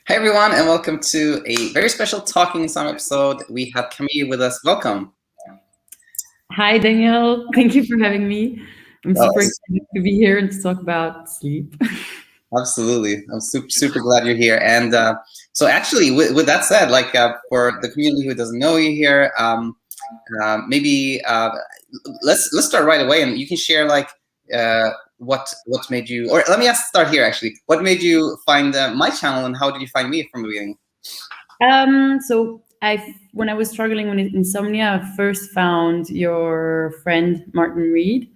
Hi everyone, and welcome to a very special Talking Insomnia episode. We have Camille with us. Welcome. Hi, Danielle. Thank you for having me. I'm Well, super excited to be here and to talk about sleep. absolutely. I'm super glad you're here. And so actually, with that said, for the community who doesn't know you here, maybe let's start right away, and you can share what made you, or let me start here actually. What made you find my channel, and how did you find me from the beginning? When I was struggling with insomnia, I first found your friend Martin Reed,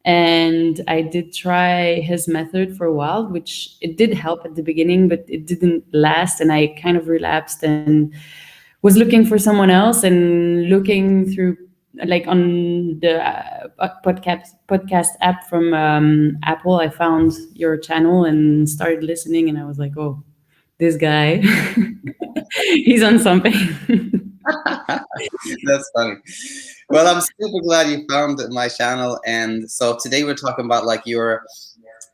and I did try his method for a while, which it did help at the beginning, but it didn't last, and I kind of relapsed and was looking for someone else, and looking through like on the podcast app from Apple, I found your channel and started listening, and I was like, oh, this guy, he's on something. That's funny. Well, I'm super glad you found my channel, and so today we're talking about like your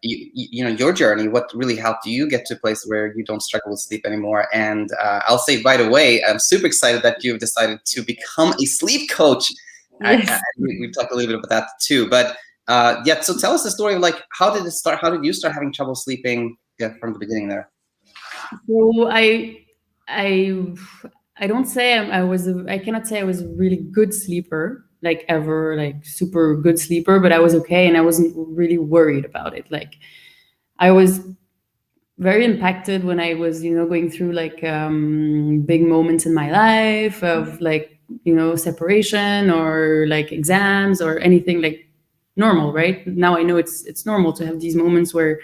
your journey, what really helped you get to a place where you don't struggle with sleep anymore. And I'll say right away, I'm super excited that you've decided to become a sleep coach. Yes. We talked a little bit about that too, but yeah. So tell us the story of like, how did it start? How did you start having trouble sleeping from the beginning there? So I I don't say I cannot say I was a really good sleeper, like ever, like super good sleeper, but I was okay, and I wasn't really worried about it. Like I was very impacted when I was, going through like big moments in my life of like, separation or like exams or anything, like normal, right? Now I know it's normal to have these moments where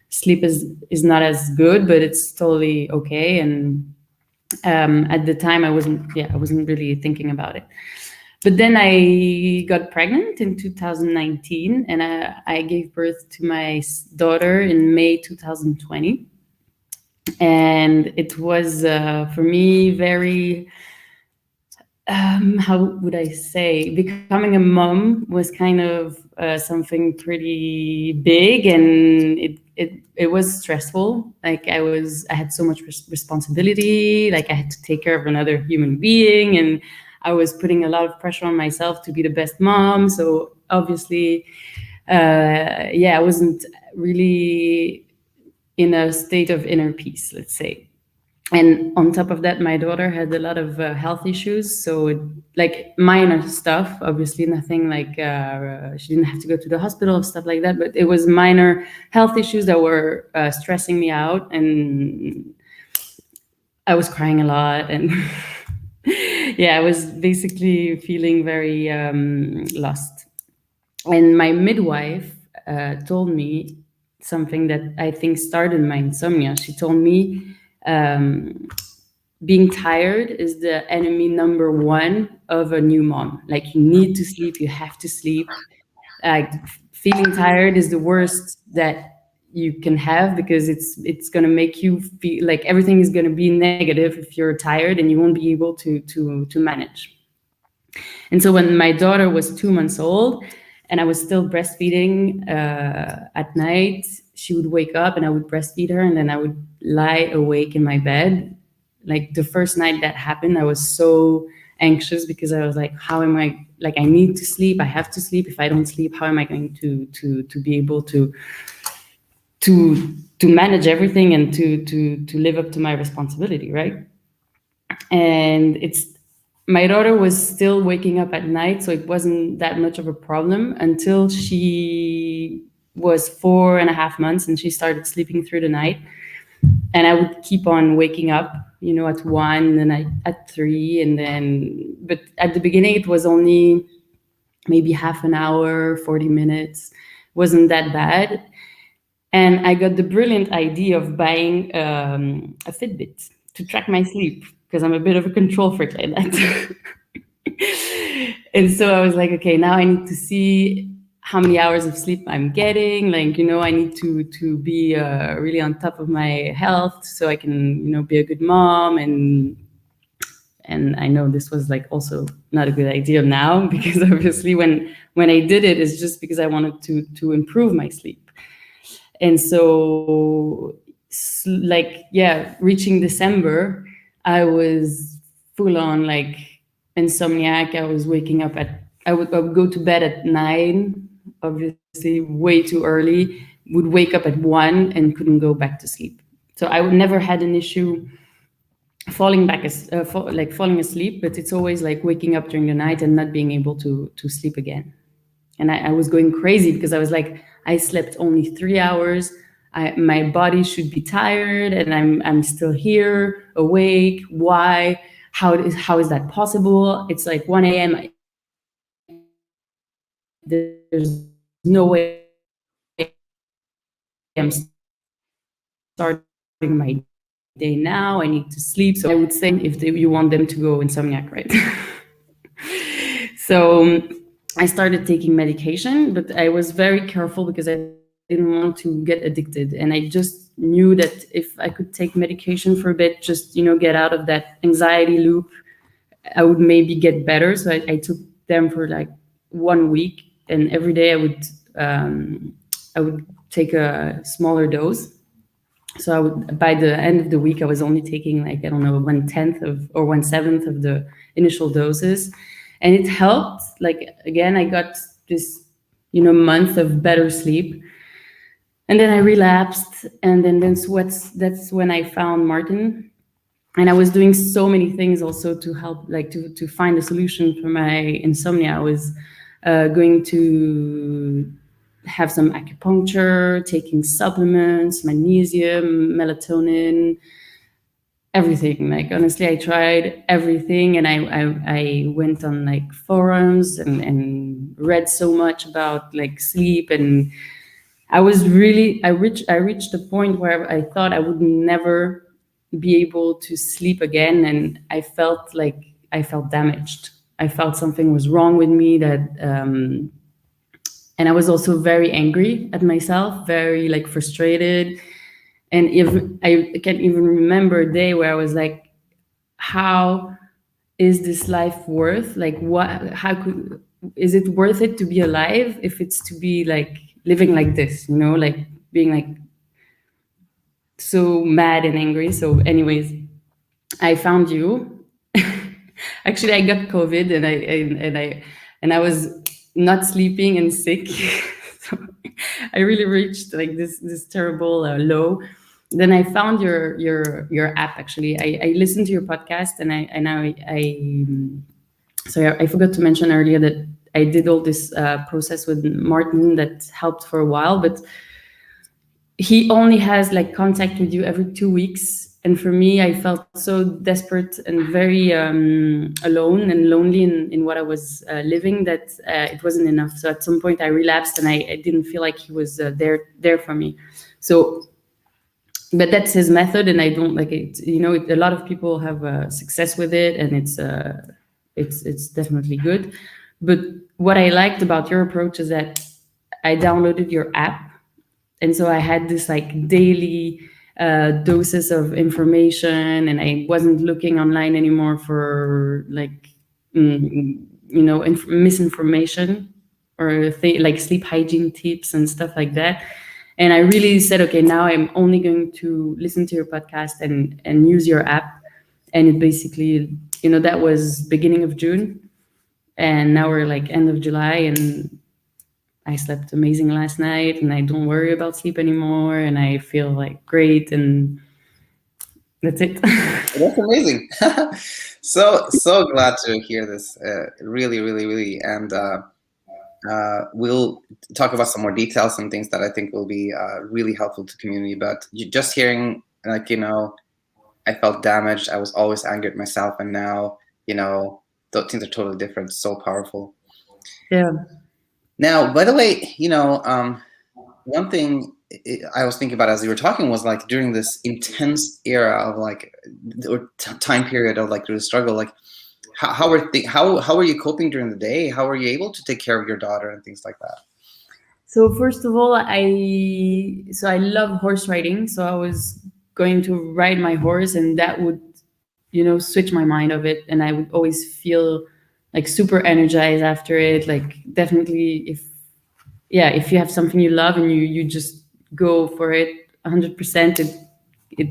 sleep is not as good, but it's totally okay. And at the time I wasn't really thinking about it. But then I got pregnant in 2019, and I gave birth to my daughter in May 2020. And it was for me very, how would I say, becoming a mom was kind of something pretty big, and it was stressful. Like I had so much responsibility. Like I had to take care of another human being, and I was putting a lot of pressure on myself to be the best mom. So obviously, I wasn't really in a state of inner peace, let's say. And on top of that, my daughter had a lot of health issues. So like minor stuff, obviously nothing like she didn't have to go to the hospital or stuff like that, but it was minor health issues that were stressing me out, and I was crying a lot. And yeah, I was basically feeling very lost. And my midwife told me something that I think started my insomnia. She told me being tired is the enemy number one of a new mom. Like you need to sleep, you have to sleep. Like feeling tired is the worst that you can have, because it's going to make you feel like everything is going to be negative if you're tired, and you won't be able to manage. And so when my daughter was 2 months old and I was still breastfeeding at night, she would wake up and I would breastfeed her, and then I would lie awake in my bed. Like the first night that happened, I was so anxious, because I was like, how am I, like, I need to sleep. I have to sleep. If I don't sleep, how am I going to be able to manage everything and to live up to my responsibility, right? And my daughter was still waking up at night, so it wasn't that much of a problem until she was 4.5 months and she started sleeping through the night. And I would keep on waking up, at 1, and then at 3, and then, but at the beginning it was only maybe half an hour, 40 minutes, wasn't that bad. And I got the brilliant idea of buying a Fitbit to track my sleep, because I'm a bit of a control freak like that. And so I was like, okay, now I need to see how many hours of sleep I'm getting. Like, I need to be really on top of my health so I can, be a good mom. And I know this was like also not a good idea now, because obviously when I did it, it's just because I wanted to improve my sleep. And so like, yeah, reaching December, I was full on like insomniac. I was waking up at, I would go to bed at 9, obviously way too early, would wake up at 1 and couldn't go back to sleep. So I would never had an issue falling back like falling asleep, but it's always like waking up during the night and not being able to sleep again. And I was going crazy because I was like, I slept only 3 hours. My body should be tired, and I'm still here awake. Why? How is that possible? It's like 1 a.m. There's no way I'm starting my day now. I need to sleep. So I would say, if you want them to go insomniac, right? So I started taking medication, but I was very careful because I didn't want to get addicted. And I just knew that if I could take medication for a bit, just, get out of that anxiety loop, I would maybe get better. So I took them for like 1 week, and every day I would take a smaller dose. So by the end of the week, I was only taking like, I don't know, 1/10 of or 1/7 of the initial doses. And it helped. Like, again, I got this, month of better sleep. And then I relapsed. And then that's when I found Martin. And I was doing so many things also to help, like to find a solution for my insomnia. I was going to have some acupuncture, taking supplements, magnesium, melatonin, everything. Like, honestly, I tried everything, and I went on like forums and read so much about like sleep. And I reached a point where I thought I would never be able to sleep again, and I felt damaged. I felt something was wrong with me, and I was also very angry at myself, very like frustrated. And if I can't even remember a day where I was like, how is this life worth? Like, is it worth it to be alive if it's to be like living like this, like being like so mad and angry? So anyways, I found you. Actually, I got COVID, and I was not sleeping and sick. So I really reached like this terrible low. Then I found your app. Actually, I listened to your podcast, and I forgot to mention earlier that I did all this process with Martin that helped for a while, but he only has like contact with you every 2 weeks. And for me, I felt so desperate and very alone and lonely in what I was living, that it wasn't enough. So at some point I relapsed, and I didn't feel like he was there for me. So, but that's his method, and I don't like it. A lot of people have success with it, and it's definitely good. But what I liked about your approach is that I downloaded your app. And so I had this like daily doses of information, and I wasn't looking online anymore for like, misinformation or like sleep hygiene tips and stuff like that. And I really said, okay, now I'm only going to listen to your podcast and use your app. And it basically, that was beginning of June, and now we're like end of July, and I slept amazing last night, and I don't worry about sleep anymore, and I feel like great, and that's it. That's amazing. So glad to hear this. Really, really, really. And we'll talk about some more details and things that I think will be really helpful to the community. But just hearing, like, I felt damaged. I was always angry at myself, and now, those things are totally different. So powerful. Yeah. Now, by the way, one thing I was thinking about as you were talking was like during this intense era of like, or time period of like the struggle, like how were you coping during the day? How were you able to take care of your daughter and things like that? So first of all, I love horse riding. So I was going to ride my horse, and that would, switch my mind of it, and I would always feel like super energized after it. Like, definitely, if you have something you love and you just go for it 100%, it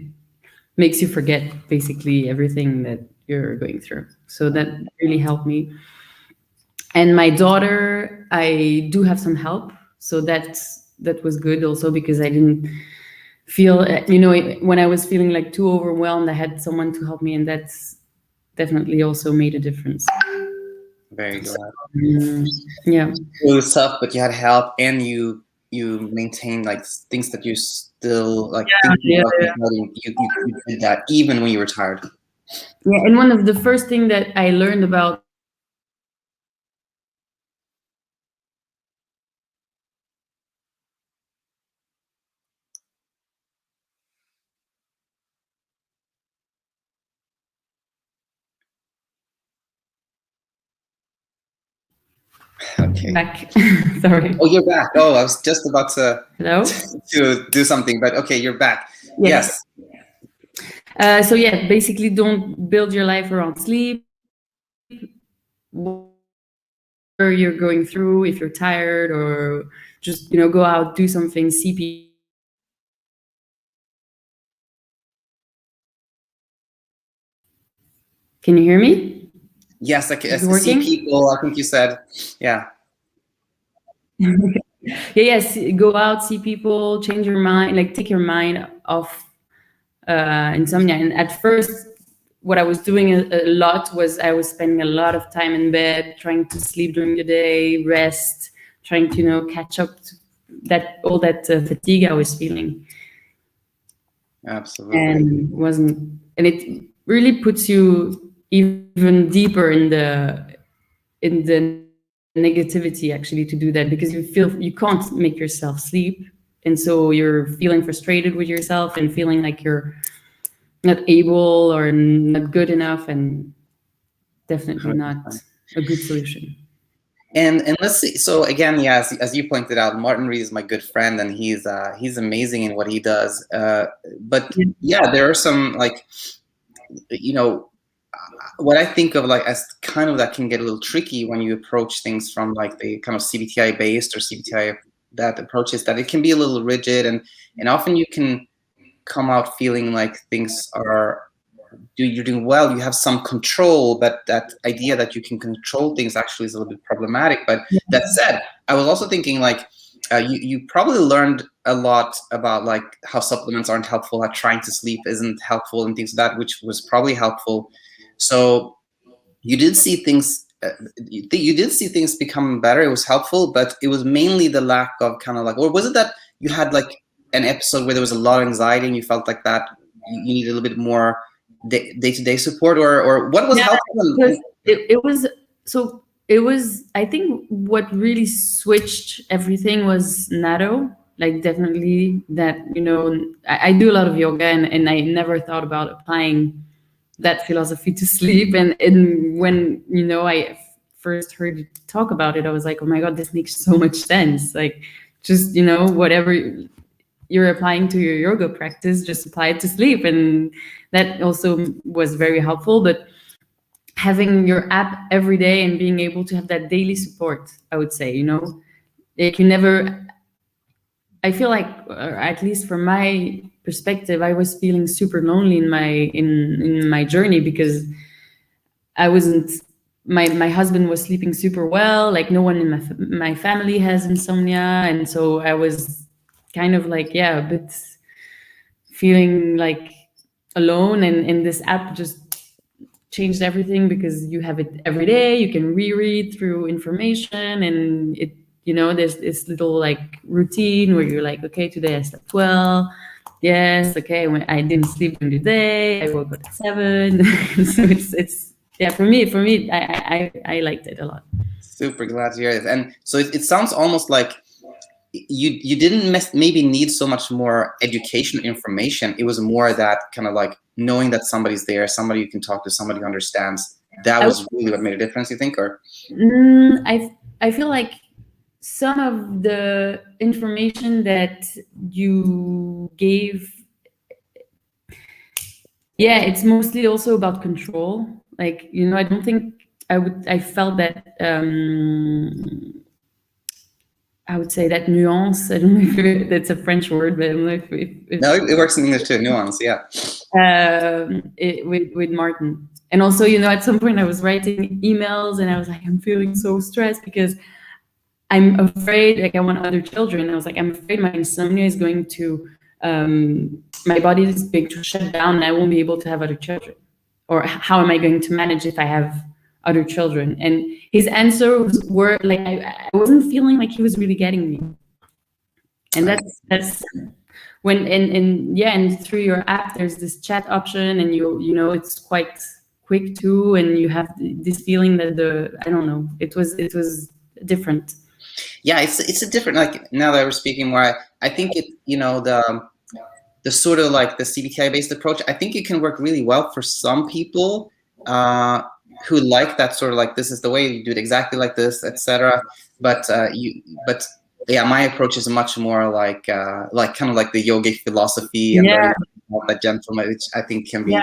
makes you forget basically everything that you're going through. So that really helped me. And my daughter, I do have some help, so that was good also, because I didn't feel, when I was feeling like too overwhelmed, I had someone to help me, and that's definitely also made a difference. Very glad. Yeah. It was tough, but you had help, and you maintained like things that you still like thinking about. You did that even when you were tired. Yeah, and one of the first thing that I learned about Okay. back. Sorry. Oh, you're back. Oh, I was just about to Hello? to do something, but okay, you're back. Yes. So yeah, basically, don't build your life around sleep. Whatever you're going through, if you're tired, or just go out, do something. CP. Can you hear me? Yes, I see people. I think you said, yeah. Yes, go out, see people, change your mind, like take your mind off insomnia. And at first, what I was doing a lot was I was spending a lot of time in bed, trying to sleep during the day, rest, trying to catch up to all that fatigue I was feeling. Absolutely. And it really puts you even deeper in the negativity, actually, to do that, because you feel you can't make yourself sleep, and so you're feeling frustrated with yourself and feeling like you're not able or not good enough, and definitely not a good solution. And let's see. So again, yeah, as you pointed out, Martin Reed is my good friend, and he's amazing in what he does. But yeah, there are some, like, what I think of like as kind of that can get a little tricky when you approach things from like the kind of CBT-I based or CBT-I that approaches, that it can be a little rigid, and often you can come out feeling like things are you're doing well, you have some control, but that idea that you can control things actually is a little bit problematic. But that said, I was also thinking like you probably learned a lot about like how supplements aren't helpful, how trying to sleep isn't helpful, and things like that, which was probably helpful. So you did see things. You did see things become better. It was helpful, but it was mainly the lack of kind of like, or was it that you had like an episode where there was a lot of anxiety and you felt like that you needed a little bit more day-to-day support, or what was helpful? It was, I think what really switched everything was natto. Like, definitely that, I do a lot of yoga, and I never thought about applying that philosophy to sleep. And when, I first heard you talk about it, I was like, oh my God, this makes so much sense. Like, just, whatever you're applying to your yoga practice, just apply it to sleep. And that also was very helpful. But having your app every day and being able to have that daily support, I would say, like, I feel like, or at least from my perspective, I was feeling super lonely in my journey, because I wasn't, my husband was sleeping super well. Like, no one in my family has insomnia. And so I was kind of like, a bit feeling like alone. And this app just changed everything, because you have it every day. You can reread through information, and it, there's this little like routine where you're like, okay, today I slept well. Yes, okay, when I didn't sleep during the day, I woke up at 7. So it's yeah, for me, I liked it a lot. Super glad to hear it. And so it sounds almost like you didn't maybe need so much more education information. It was more that kind of like knowing that somebody's there, somebody you can talk to, somebody who understands. That was really what made a difference, you think? Or I feel like some of the information that you gave, it's mostly also about control. Like, I don't think I felt that I would say that nuance. I don't know if that's a French word, but I don't know if No, it works in English too. Nuance, yeah. With Martin. And also, at some point I was writing emails and I was like, I'm feeling so stressed because I'm afraid, like I want other children. I was like, I'm afraid my insomnia is going to, my body is going to shut down and I won't be able to have other children. Or how am I going to manage if I have other children? And his answers were like, I wasn't feeling like he was really getting me. And that's when, and through your app, there's this chat option and it's quite quick too. And you have this feeling that I don't know, it was different. Yeah, it's a different, like now that we're speaking more, I think it, the sort of like the CBT-I based approach, I think it can work really well for some people who like that sort of like, this is the way you do it exactly like this, etc. But yeah, my approach is much more like kind of like the yogic philosophy and that gentleman, which I think can be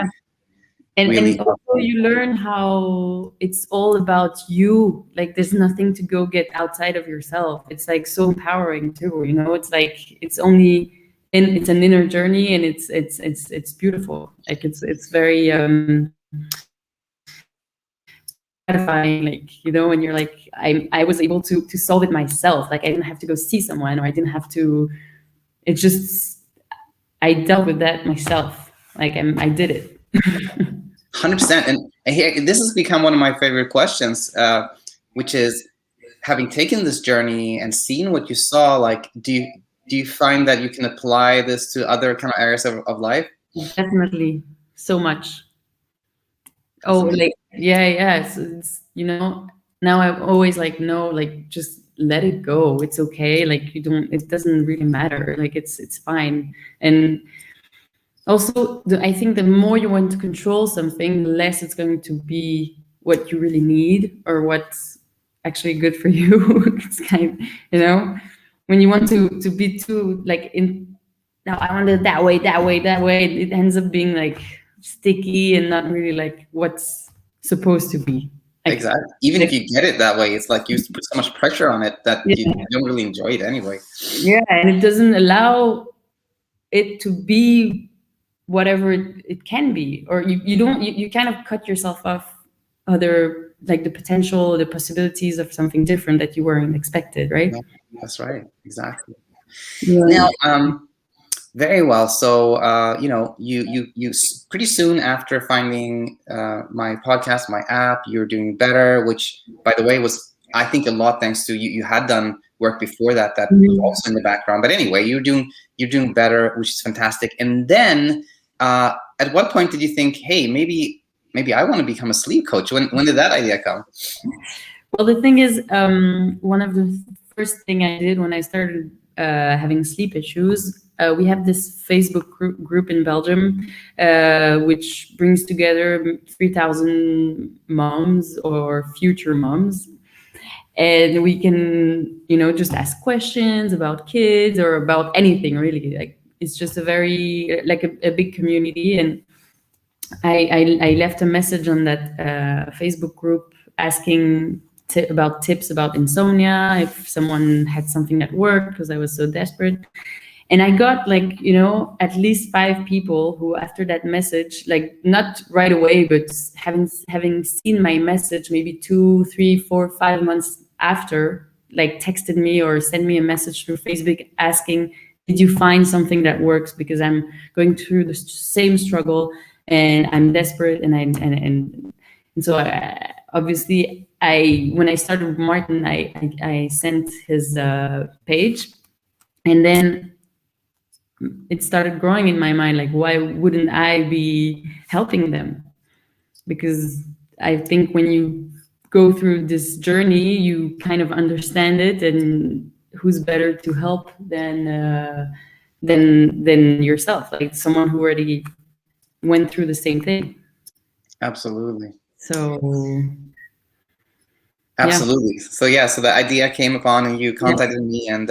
and also you learn how it's all about you. Like there's nothing to go get outside of yourself. It's like so empowering too. It's like it's only. And it's an inner journey, and it's beautiful. Like it's very gratifying. Like when you're like, I was able to solve it myself. Like I didn't have to go see someone, or I didn't have to. It's just I dealt with that myself. Like I did it. 100%. And here, this has become one of my favorite questions, which is, having taken this journey and seen what you saw, like, do you find that you can apply this to other kind of areas of life? Definitely, so much. Oh, like yeah. So it's now I'm always like, no, like just let it go. It's okay. Like it doesn't really matter. Like it's fine. And also, I think the more you want to control something, the less it's going to be what you really need or what's actually good for you. It's kind of, when you want to be too like now I want it that way, it ends up being like sticky and not really like what's supposed to be. Exactly. Even if you get it that way, it's like you put so much pressure on it that you don't really enjoy it anyway. Yeah, and it doesn't allow it to be whatever it can be, or you kind of cut yourself off other, like the potential, the possibilities of something different that you weren't expected, right? Yeah, that's right. Exactly. Yeah. Now, very well. So, you pretty soon after finding my podcast, my app, you're doing better, which, by the way, was, I think, a lot thanks to you. You had done work before that was also in the background. But anyway, you're doing better, which is fantastic. And then, at what point did you think, hey, maybe I want to become a sleep coach? When did that idea come? Well, the thing is, one of the first thing I did when I started having sleep issues, we have this Facebook group in Belgium, which brings together 3,000 moms or future moms. And we can, just ask questions about kids or about anything really. Like it's just a very, like a big community. And I left a message on that Facebook group asking about tips about insomnia, if someone had something that worked, because I was so desperate. And I got like, at least 5 people who, after that message, like not right away, but having seen my message maybe 2, 3, 4, 5 months after, like texted me or sent me a message through Facebook asking, did you find something that works? Because I'm going through the same struggle and I'm desperate. And so obviously when I started with Martin, I sent his page, and then it started growing in my mind, like, why wouldn't I be helping them? Because I think when you go through this journey, you kind of understand it, and who's better to help than yourself, like someone who already went through the same thing. Absolutely. So absolutely. Yeah. So the idea came upon, and you contacted me, and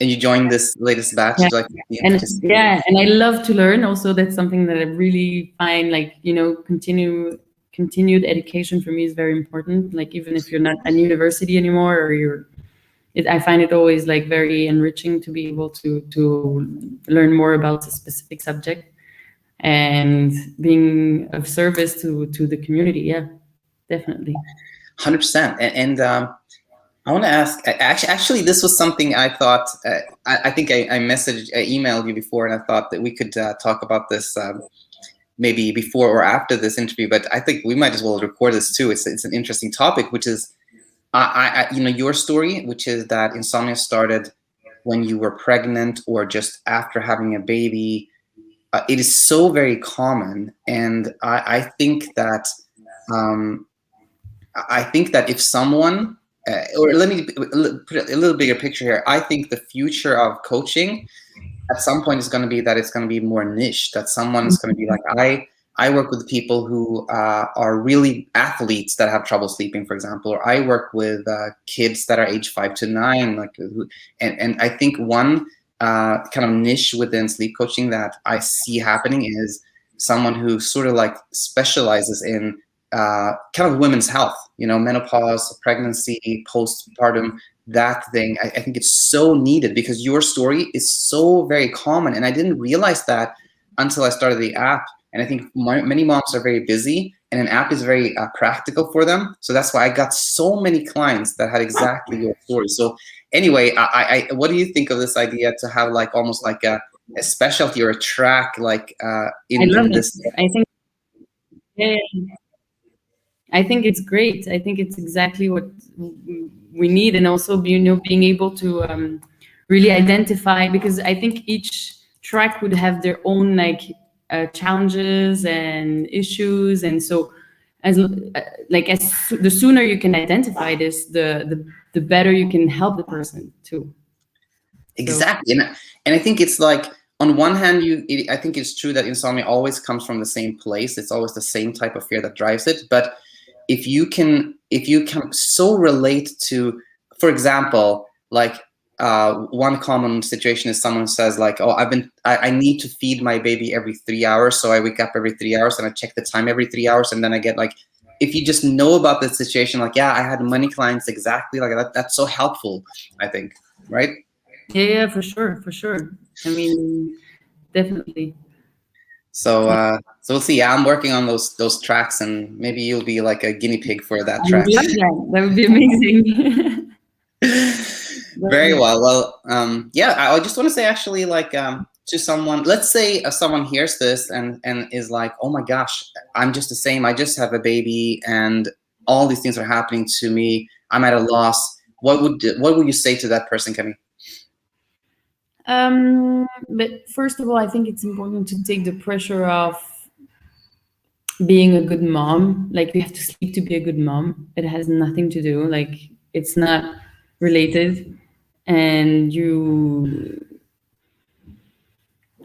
you joined this latest batch. And I love to learn. Also, that's something that I really find, like, continued education for me is very important. Like, even if you're not at university anymore, or I find it always like very enriching to be able to learn more about a specific subject and being of service to the community. Yeah, definitely. 100%. And I want to ask, actually, this was something I thought, I think I emailed you before, and I thought that we could talk about this maybe before or after this interview, but I think we might as well record this too. It's an interesting topic, which is, your story, which is that insomnia started when you were pregnant or just after having a baby. It is so very common, and I think that if someone, or let me put a little bigger picture here. I think the future of coaching at some point is going to be that it's going to be more niche. That someone is going to be like, I work with people who are really athletes that have trouble sleeping, for example, or I work with kids that are age 5 to 9, and I think one kind of niche within sleep coaching that I see happening is someone who sort of like specializes in kind of women's health, menopause, pregnancy, postpartum, that thing. I think it's so needed because your story is so very common, and I didn't realize that until I started the app. And I think many moms are very busy, and an app is very practical for them. So that's why I got so many clients that had exactly your story. So anyway, what do you think of this idea to have like almost like a specialty or a track like in this? I think, yeah, I think it's great. I think it's exactly what we need, and also being able to really identify, because I think each track would have their own like challenges and issues, and so the sooner you can identify this, the better you can help the person too. Exactly, so. And I think it's like, on one hand, I think it's true that insomnia always comes from the same place. It's always the same type of fear that drives it. But if you can so relate to, for example, like one common situation is someone says like, oh, I need to feed my baby every 3 hours, so I wake up every 3 hours and I check the time every 3 hours, and then I get like, if you just know about the situation, like, yeah, I had many clients exactly like that. That's so helpful, I think, right? Yeah, for sure. I mean, definitely. So we'll see. Yeah, I'm working on those tracks, and maybe you'll be like a guinea pig for that track. I love that. That would be amazing. Very well. Well, yeah, I just want to say actually, like, to someone, let's say someone hears this and is like, oh my gosh, I'm just the same. I just have a baby, and all these things are happening to me. I'm at a loss. What would you say to that person, Camille? But first of all, I think it's important to take the pressure off being a good mom. Like, you have to sleep to be a good mom. It has nothing to do. Like, it's not related. And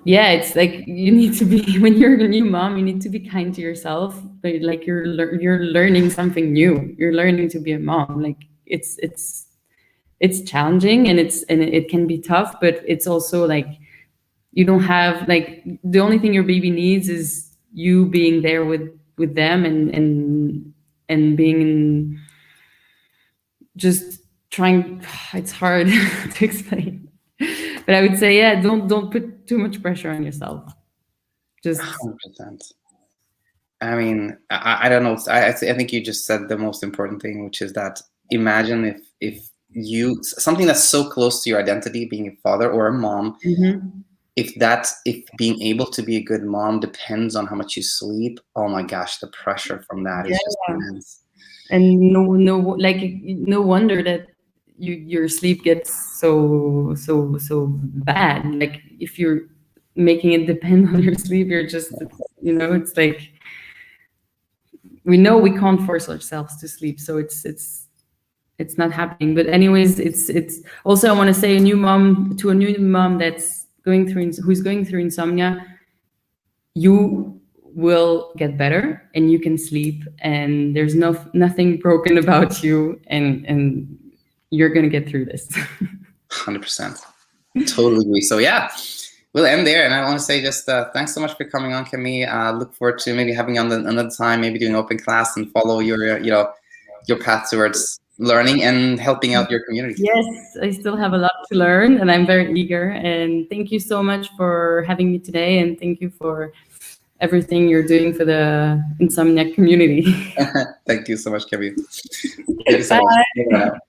it's like, you need to be, when you're a new mom, you need to be kind to yourself. But like, you're learning something new. You're learning to be a mom. Like, it's challenging, and it can be tough, but it's also like, you don't have, like, the only thing your baby needs is you being there with them, and being just trying. It's hard to explain, but I would say, yeah, don't put too much pressure on yourself. Just 100%. I mean, I don't know. I think you just said the most important thing, which is that imagine if you, something that's so close to your identity, being a father or a mom, if being able to be a good mom depends on how much you sleep, oh my gosh, the pressure from that is just immense. And no wonder that your sleep gets so bad. Like, if you're making it depend on your sleep, you're just, it's like, we know we can't force ourselves to sleep, so it's not happening. But anyways, it's also, I want to say, a new mom that's who's going through insomnia, you will get better, and you can sleep, and there's nothing broken about you, and you're gonna get through this. 100%. Totally agree. So yeah, we'll end there, and I want to say just thanks so much for coming on, Camille. Look forward to maybe having you on another time, maybe doing open class, and follow your path towards learning and helping out your community. Yes, I still have a lot to learn, and I'm very eager. And thank you so much for having me today, and thank you for everything you're doing for the insomnia community. Thank you so much, Camille. Thank you so much. Bye.